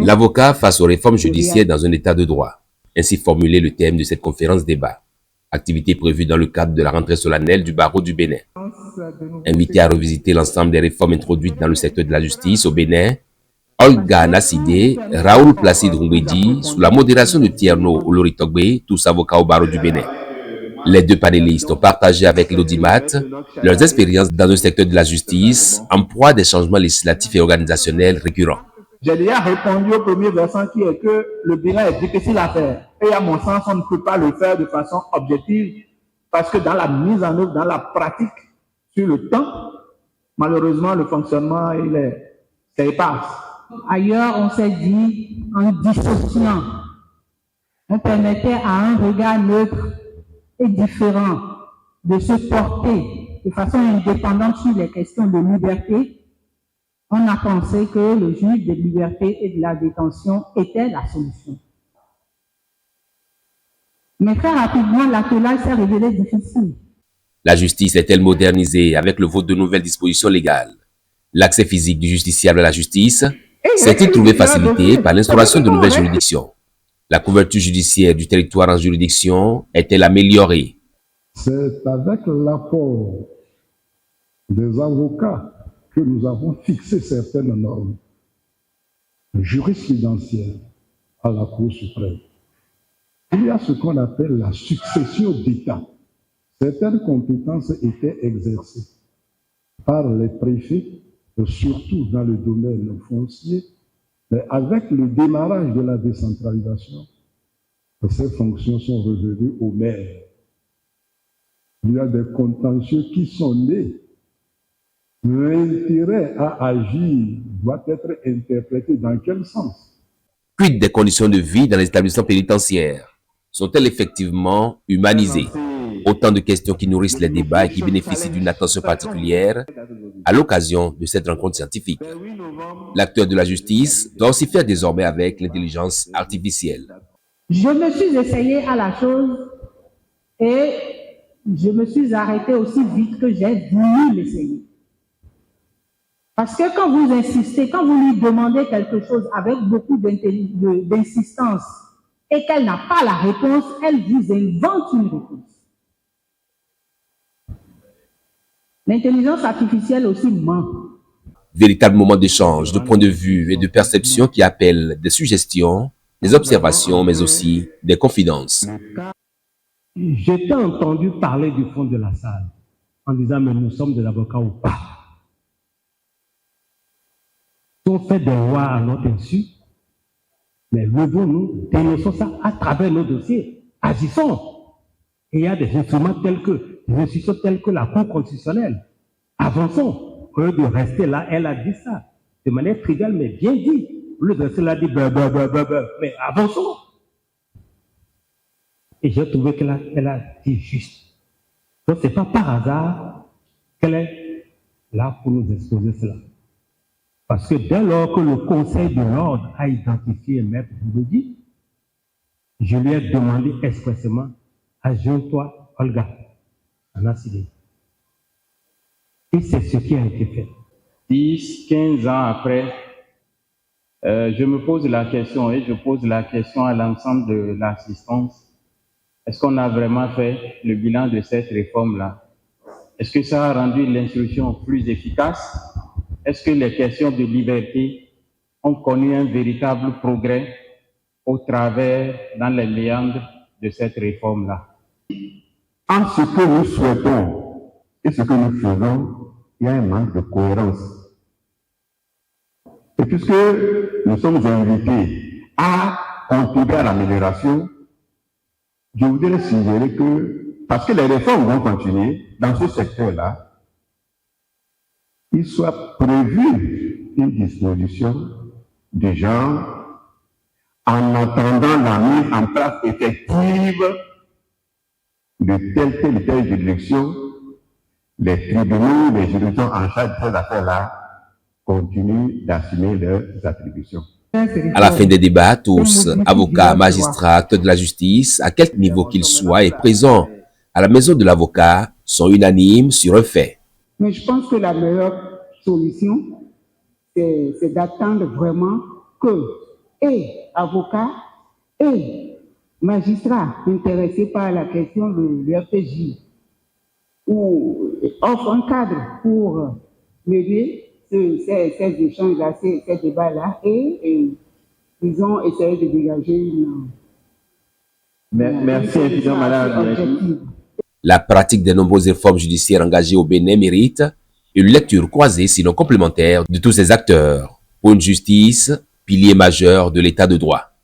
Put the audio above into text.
L'avocat face aux réformes judiciaires dans un état de droit. Ainsi formulé le thème de cette conférence débat. Activité prévue dans le cadre de la rentrée solennelle du barreau du Bénin. Invité à revisiter l'ensemble des réformes introduites dans le secteur de la justice au Bénin, Olga Nassidé, Raoul Placide Roumbedi, sous la modération de Tierno Oloritogbe, tous avocats au barreau du Bénin. Les deux panélistes ont partagé avec l'audimat leurs expériences dans le secteur de la justice en proie à des changements législatifs et organisationnels récurrents. J'ai déjà répondu au premier versant qui est que le bilan est difficile à faire. Et à mon sens, on ne peut pas le faire de façon objective parce que dans la mise en œuvre, dans la pratique, sur le temps, malheureusement, le fonctionnement, c'est éparse. Ailleurs, on s'est dit, en dissociant, on permettait à un regard neutre et différent de se porter de façon indépendante sur les questions de liberté. On a pensé que le juge de liberté et de la détention était la solution. Mais très rapidement, l'attelage s'est révélé difficile. La justice est-elle modernisée avec le vote de nouvelles dispositions légales? L'accès physique du justiciable à la justice s'est-il trouvé facilité par l'instauration de nouvelles juridictions? La couverture judiciaire du territoire en juridiction est-elle améliorée? C'est avec l'apport des avocats que nous avons fixé certaines normes jurisprudentielles à la Cour suprême. Il y a ce qu'on appelle la succession d'État. Certaines compétences étaient exercées par les préfets, surtout dans le domaine foncier, mais avec le démarrage de la décentralisation, ces fonctions sont revenues aux maires. Il y a des contentieux qui sont nés. L'intérêt à agir doit être interprété dans quel sens? Quid des conditions de vie dans les établissements pénitentiaires? Sont-elles effectivement humanisées? Autant de questions qui nourrissent les débats et qui bénéficient d'une attention particulière à l'occasion de cette rencontre scientifique. L'acteur de la justice doit aussi faire désormais avec l'intelligence artificielle. Je me suis essayé à la chose et je me suis arrêté aussi vite que j'ai voulu l'essayer. Parce que quand vous insistez, quand vous lui demandez quelque chose avec beaucoup d'insistance et qu'elle n'a pas la réponse, elle vous invente une réponse. L'intelligence artificielle aussi ment. Véritable moment d'échange, de points de vue et de perception qui appellent des suggestions, des observations, mais aussi des confidences. J'étais entendu parler du fond de la salle en disant, mais nous sommes des avocats ou pas. On fait des lois à notre insu, mais levons-nous, dénonçons ça à travers nos dossiers, agissons. Et il y a des instruments tels que, des institutions telles que la Cour constitutionnelle. Avançons. Au lieu de rester là, elle a dit ça, de manière triviale, mais bien dit. Au lieu de rester là, dit, mais avançons. Et j'ai trouvé qu'elle a dit juste. Donc, ce n'est pas par hasard qu'elle est là pour nous exposer cela. Parce que dès lors que le Conseil de l'ordre a identifié Maître Roumbedi, je lui ai demandé expressément, adjoins-toi, Olga, Nassidé. Et c'est ce qui a été fait. 10, 15 ans après, je me pose la question et je pose la question à l'ensemble de l'assistance. Est-ce qu'on a vraiment fait le bilan de cette réforme-là? Est-ce que ça a rendu l'instruction plus efficace? Est-ce que les questions de liberté ont connu un véritable progrès au travers, dans les méandres de cette réforme-là? En ce que nous souhaitons et ce que nous faisons, il y a un manque de cohérence. Et puisque nous sommes invités à contribuer à l'amélioration, je voudrais suggérer que, parce que les réformes vont continuer dans ce secteur-là, il soit prévu une disposition du genre en attendant la mise en place effective de telle juridiction, les tribunaux, les juridictions en charge de ces affaires-là continuent d'assumer leurs attributions. À la fin des débats, tous, avocats, magistrats, acteurs de la justice, à quelque niveau qu'ils soient et présents à la maison de l'avocat, sont unanimes sur un fait. Mais je pense que la meilleure solution, c'est d'attendre vraiment que et avocats et magistrats intéressés par la question de l'RPJ ou offrent un cadre pour mener ces échanges-là, ces débats-là, et ils ont essayé de dégager une Merci infiniment, Madame objective. La pratique des nombreuses réformes judiciaires engagées au Bénin mérite une lecture croisée, sinon complémentaire, de tous ces acteurs pour une justice, pilier majeur de l'état de droit.